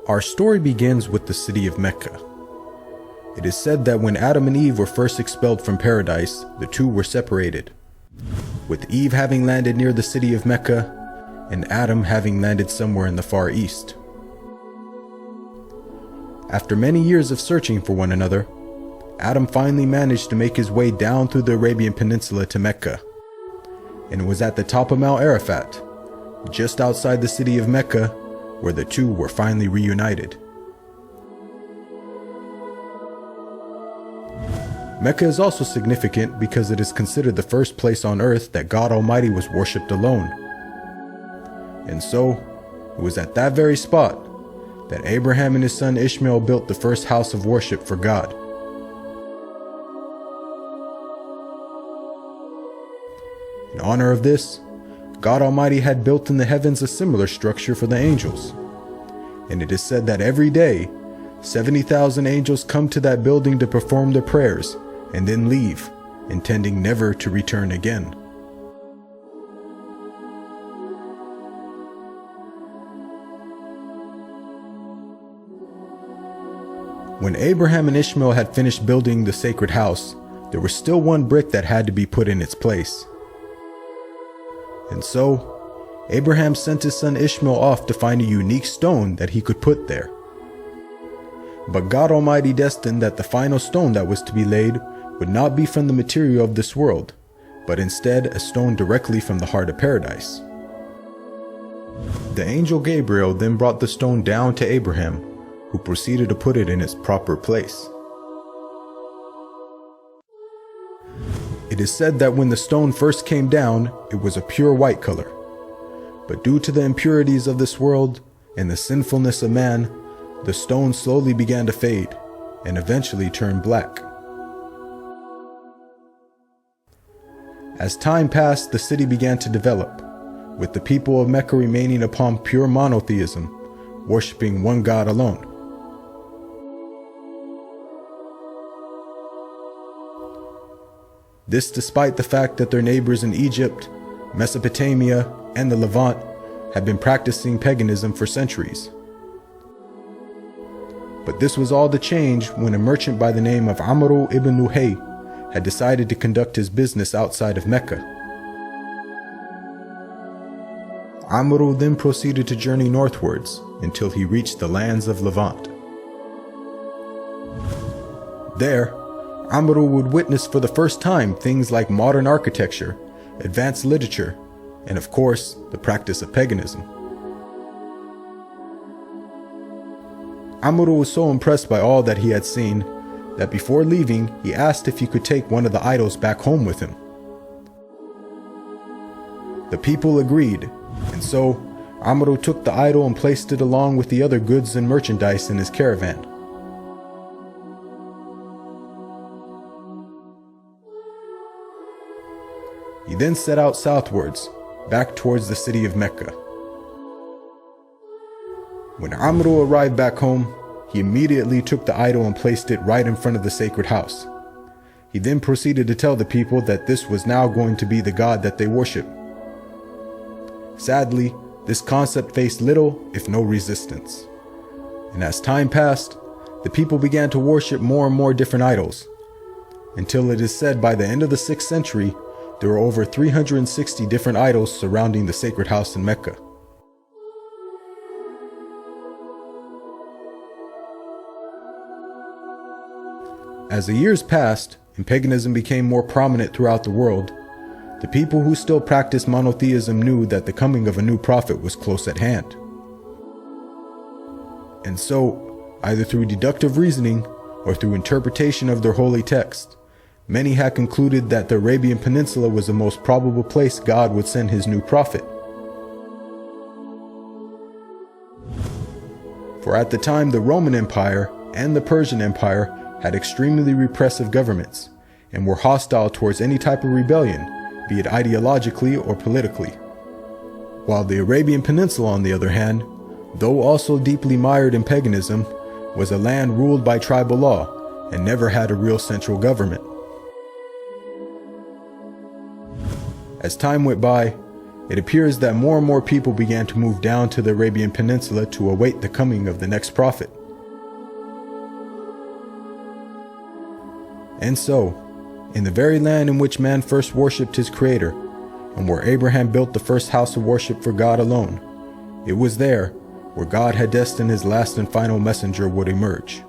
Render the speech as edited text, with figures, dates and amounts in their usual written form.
Our story begins with the city of Mecca. It is said that when Adam and Eve were first expelled from paradise, the two were separated, with Eve having landed near the city of Mecca, and Adam having landed somewhere in the Far East. After many years of searching for one another, Adam finally managed to make his way down through the Arabian Peninsula to Mecca, and it was at the top of Mount Arafat, just outside the city of Mecca, where the two were finally reunited. Mecca is also significant because it is considered the first place on earth that God Almighty was worshipped alone. And so, it was at that very spot that Abraham and his son Ishmael built the first house of worship for God. In honor of this, God Almighty had built in the heavens a similar structure for the angels. And it is said that every day, 70,000 angels come to that building to perform their prayers and then leave, intending never to return again. When Abraham and Ishmael had finished building the sacred house, there was still one brick that had to be put in its place. And so, Abraham sent his son Ishmael off to find a unique stone that he could put there. But God Almighty destined that the final stone that was to be laid would not be from the material of this world, but instead a stone directly from the heart of paradise. The angel Gabriel then brought the stone down to Abraham, who proceeded to put it in its proper place. It is said that when the stone first came down, it was a pure white color. But due to the impurities of this world and the sinfulness of man, the stone slowly began to fade and eventually turned black. As time passed, the city began to develop, with the people of Mecca remaining upon pure monotheism, worshiping one God alone. This despite the fact that their neighbors in Egypt, Mesopotamia, and the Levant had been practicing paganism for centuries. But this was all to change when a merchant by the name of Amr ibn Luhay had decided to conduct his business outside of Mecca. Amr then proceeded to journey northwards until he reached the lands of Levant. There, Amr would witness for the first time things like modern architecture, advanced literature, and of course, the practice of paganism. Amr was so impressed by all that he had seen that before leaving, he asked if he could take one of the idols back home with him. The people agreed, and so Amr took the idol and placed it along with the other goods and merchandise in his caravan. He then set out southwards, back towards the city of Mecca. When Amr arrived back home, he immediately took the idol and placed it right in front of the sacred house. He then proceeded to tell the people that this was now going to be the God that they worship. Sadly, this concept faced little, if no resistance. And as time passed, the people began to worship more and more different idols, until it is said by the end of the 6th century, there were over 360 different idols surrounding the sacred house in Mecca. As the years passed and paganism became more prominent throughout the world, the people who still practiced monotheism knew that the coming of a new prophet was close at hand. And so, either through deductive reasoning or through interpretation of their holy text, many had concluded that the Arabian Peninsula was the most probable place God would send his new prophet. For at the time, the Roman Empire and the Persian Empire had extremely repressive governments and were hostile towards any type of rebellion, be it ideologically or politically. While the Arabian Peninsula, on the other hand, though also deeply mired in paganism, was a land ruled by tribal law and never had a real central government. As time went by, it appears that more and more people began to move down to the Arabian Peninsula to await the coming of the next prophet. And so, in the very land in which man first worshipped his Creator, and where Abraham built the first house of worship for God alone, it was there where God had destined his last and final messenger would emerge.